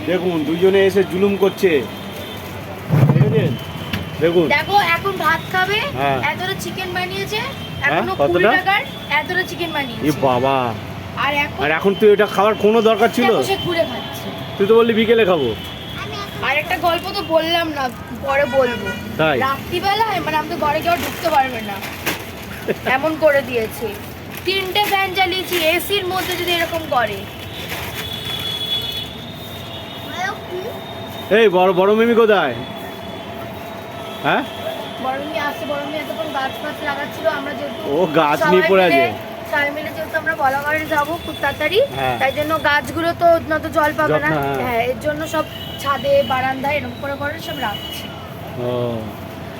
দেখুন দুজনে এসে জুলুম করছে, দেখেছেন? দেখুন দেখো এখন ভাত খাবে, এতটা চিকেন বানিয়েছে, এখনো 20 টাকার এতটা চিকেন বানিয়েছে। এ বাবা, আর এখন তুই এটা খাওয়ার কোনো দরকার ছিল? সে ঘুরে খাচ্ছে। তুই তো বললি বিকেলে খাবো। আর একটা গল্প তো বললাম না, পরে বলবো। তাই রাত্রিবেলায় মানে আমি তো ঘরে কেউ ঢুকতে পারবে না, এমন করে দিয়েছে। 3টে ফ্যান চালিয়েছি, এসির মধ্যে যদি এরকম করে। এই বড় মিমি কোথায়? হ্যাঁ বড় মিমি আসছে, বড় মিমি এতক্ষণ গাছ ফাছ লাগাচ্ছিল। আমরা যেহেতু ও গাছ নিয়ে পড়ে আছে, সবাই মিলে যেহেতু আমরা বলাগড়ে যাবো খুব তাড়াতাড়ি, তাই জন্য গাছগুলো তো না তো জল পাবে না, হ্যাঁ এর জন্য সব ছাদে বারান্দায় এরকম করে করে সব রাখছি।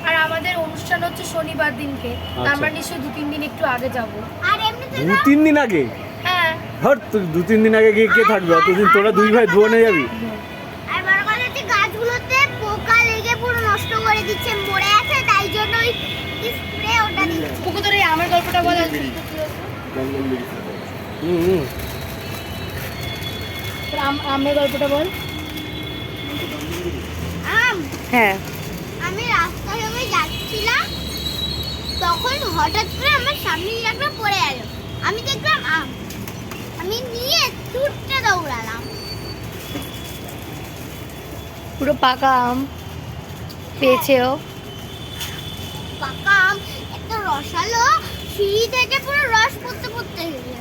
আর আমাদের অনুষ্ঠান হচ্ছে শনিবার দিনকে, আমরা নিশ্চয়ই 2-3 দিন একটু আগে যাব। আর এমনিতে 2-3 দিন আগে? হ্যাঁ হট, 2-3 দিন আগে গিয়ে কে থাকবে অতদিন? তোরা দুই ভাই ধুয়ে যাবি? আর বড় কথা হচ্ছে গাছগুলোতে পোকা লেগে পুরো নষ্ট করে দিচ্ছে, মরে আছে, তাই জন্য ওই স্প্রে ওটা দিচ্ছে। পুকুর ধরে আমার গল্পটা বলা। আমের গল্পটা বল। হ্যাঁ আমি রাস্তা দিয়ে যাচ্ছিলাম, তখন হঠাৎ করে আমার সামনে একটা পড়ে গেল, আমি দেখলাম আম, আমি নিয়ে ছুটতে দৌড়ালাম। পুরো পাকা আম পেয়েছেও। পাকা আম এত রসালো, সিঁড়ি থেকে পুরো রস পড়তে পড়তে গেল।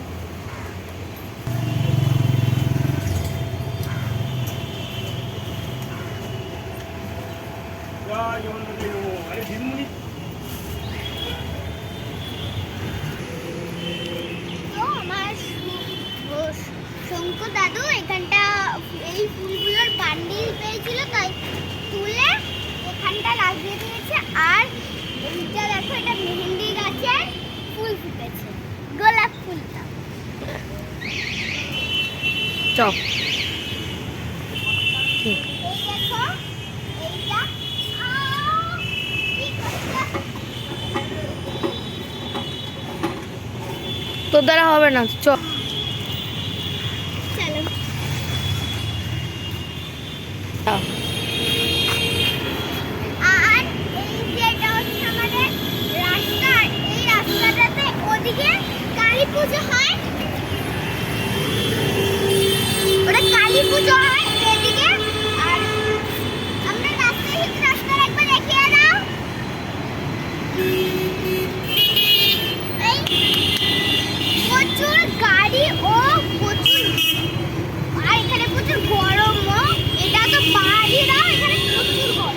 শঙ্কর দাদু এখানটা এই ফুলগুলোর বান্ডিল পেয়েছিল, তাই তুলে এখানটা লাগিয়ে দিয়েছে। আর এইটা দেখো, এটা মেহেন্দি গাছের ফুল ফুটেছে, গোলাপ ফুলটা। চক এই দেখো, এইটা তোর দ্বারা হবে না, চক। আর এই যেটা হচ্ছে আমাদের রাস্তা, এই রাস্তাটাতে ওদিকে কালী পুজো হয়, ওটা কালী পুজো হয় এদিকে। আর আমরা রাস্তায় হেঁটে রাস্তার একবার দেখিয়ে দাও। এই প্রচুর গাড়ি ও প্রচুর, আর এখানে প্রচুর গরমও। এটা তো পাহাড়ি না, এখানে প্রচুর গরম।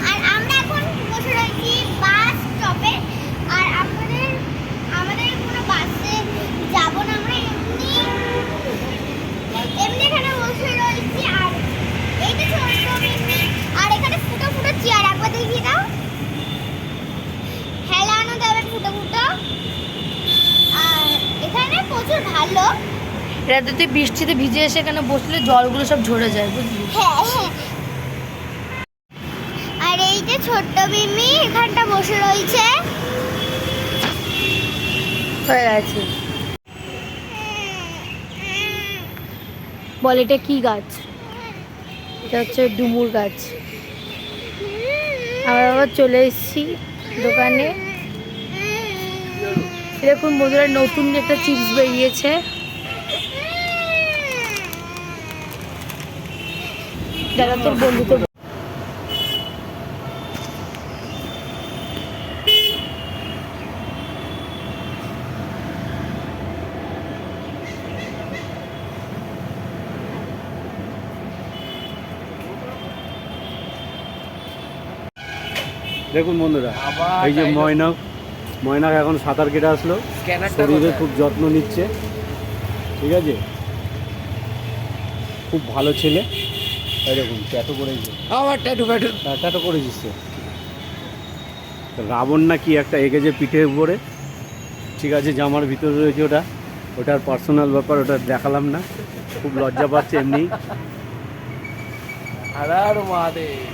আর আমরা এখন বসে রয়েছি বাস স্টপে। আর আমাদের কোনো বাসে যাব না, আমরা এমনি এখানে বসে রয়েছি। আর এইটা ছোট্ট মিনি, আর এখানে ফুটো ফুটো চেয়ার, একবার দেখিয়ে দাও, হেলানো যাবে ফুটো ফুটো। আর এখানে প্রচুর ভালো, রাতে বৃষ্টিতে ভিজে এসে এখানে বসলে জলগুলো সব ঝরে যায়, বুঝলি? হ্যাঁ হ্যাঁ। আর এই যে ছোট্ট মিমি এখানটা বসে রয়েছে, হয়ে গেছে। বল এটা কি গাছ? এটা হচ্ছে ডুমুর গাছ। আমরা আবার চলে এসেছি দোকানে। দেখুন বন্ধুরা, নতুন একটা চিপস বেরিয়েছে, দাদা তোর বন্ধু তো। দেখুন বন্ধুরা, এই যে ময়নাক এখন সাঁতার কেটে আসলো, শরীরে খুব যত্ন নিচ্ছে, ঠিক আছে, খুব ভালো ছেলে। এই দেখুন ট্যাটু করেছে, আবার ট্যাটু করেছিস তো। রাবণ না কি একটা এঁকেছে পিঠের উপরে, ঠিক আছে, জামার ভিতরে রয়েছে ওটা, ওটার পার্সোনাল ব্যাপার, ওটা দেখালাম না, খুব লজ্জা পাচ্ছে এমনি।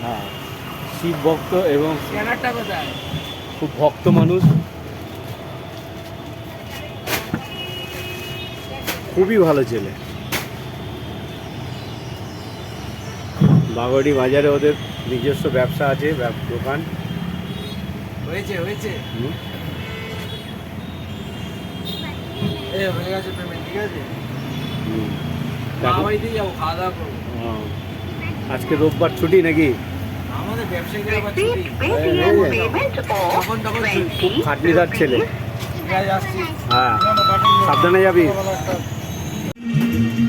হ্যাঁ, শিব ভক্ত এবং খুব ভক্ত মানুষ। খুবই ভালো ছেলে। বাগড়ি বাজারে ওদের নিজস্ব ব্যবসা আছে, দোকান। হয়েছে হয়েছে হুম। হয়ে গেছে পেমেন্ট, ঠিক আছে? হুম। বাবা বাড়িতেই যাবো, খাওয়া দাওয়া করবো। ও, আজকে রোববার ছুটি নাকি? আমাদের ব্যবসায়ীদের আবার ছুটি, তখন তখন ছুটি। খুব খাটনিদার ছেলে। ঠিক আছে, আসছি। হ্যাঁ, সাবধানে যাবি।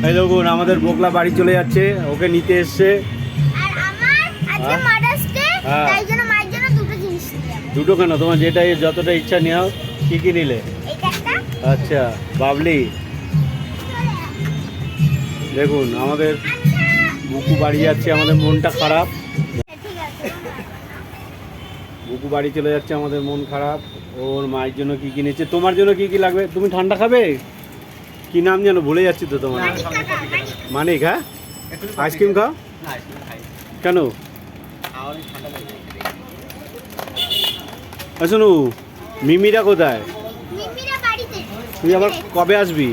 এই দেখুন আমাদের বকলা বাড়ি চলে যাচ্ছে, ওকে নিতে এসছে। আর আমার আজকে হ্যাঁ? মাদার্স ডে, হ্যাঁ। তাই জন্য মায়ের জন্য দুটো জিনিস নিয়ে যাবো। দুটো কেন? তোমার যেটা যতটা ইচ্ছা নেও। কি কি নিলে? এটা একটা, আচ্ছা, বাবলি। চলে আয়। দেখুন আমাদের আচ্ছা, বুকু বাড়ি যাচ্ছে, আমাদের মনটা খারাপ। ঠিক আছে। বুকু বাড়ি চলে যাচ্ছে, আমাদের মন খারাপ। ওর মায়ের জন্য কি কিনেছে, তোমার জন্য কি কি লাগবে? তুমি ঠান্ডা খাবে? কি নাম যেন ভুলে যাচ্ছি তো তোমার। মানিক কাকা, মানিক। মানিক, হ্যাঁ? আইসক্রিম খাও? না, আইসক্রিম খাই। কেন? আমার এই ঠান্ডা লেগে যায়। শোনো, মিমিরা কোথায়? মিমিরা বাড়িতে। তুই আবার কবে আসবি?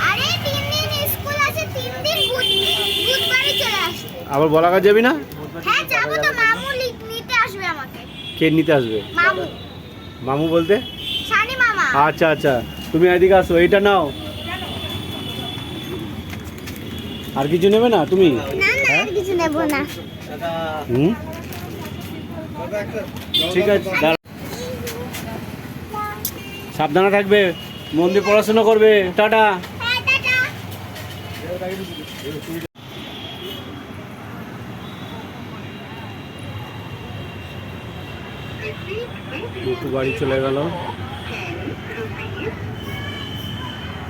আরে 3 দিন স্কুল আছে, 3 দিন বুধবারে চলে আসবে। আবার বলাকার যাবি না? হ্যাঁ যাবো তো, মামু নিতে আসবে আমাকে। কে নিতে আসবে? মামু, মামু বলতে? শানি মামা। আচ্ছা আচ্ছা, তুমি এদিকে আসো, এইটা নাও। আর কিছু নেবে না তুমি? না না, আর কিছু নেব না। দাদা, হুম, দাদা একটা ঠিক আছে, দাঁড়া। সাবধানে থাকবে, মন দিয়ে পড়াশোনা করবে। টাটা। হ্যাঁ টাটা। বুকু বাড়ি চলে গেল,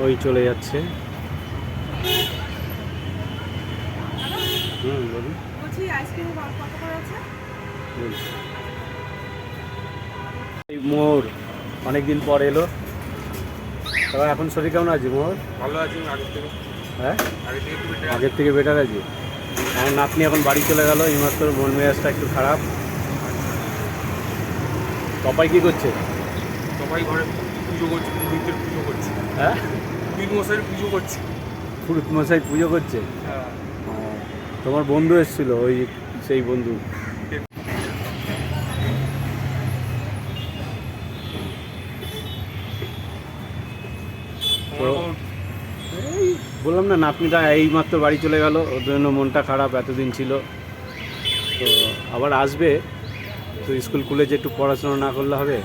ওই চলে যাচ্ছে। হুম, বলুন। বলছি আইসক্রিমের কত করে আছে? বলছি। এই মোর অনেকদিন পর এলো, তবে এখন শরীর কেমন আছে মোর? ভালো আছি আগের থেকে, হ্যাঁ, আগের থেকে একটু better আছি। আগের থেকে বেটার আছে। আমার নাতনি এখন বাড়ি চলে গেল, এইমাত্র মন মেজাজটা একটু খারাপ। পাপাই কি করছে? সবাই ঘরে পুজো করছে, পুরোহিতের পুজো করছে, হ্যাঁ, পুরোহিত মশাইয়ের পুজো করছে। পুরুত মশাই পুজো করছে। হ্যাঁ, ও, তোমার বন্ধু এসেছিল, ওই সেই বন্ধু। তো এই বললাম না, নাতনিটা এইমাত্র বাড়ি চলে গেল, ওর জন্য মনটা খারাপ, এতদিন ছিল। তো আবার আসবে, তো স্কুল খুলেছে, একটু পড়াশোনা না করলে হবে।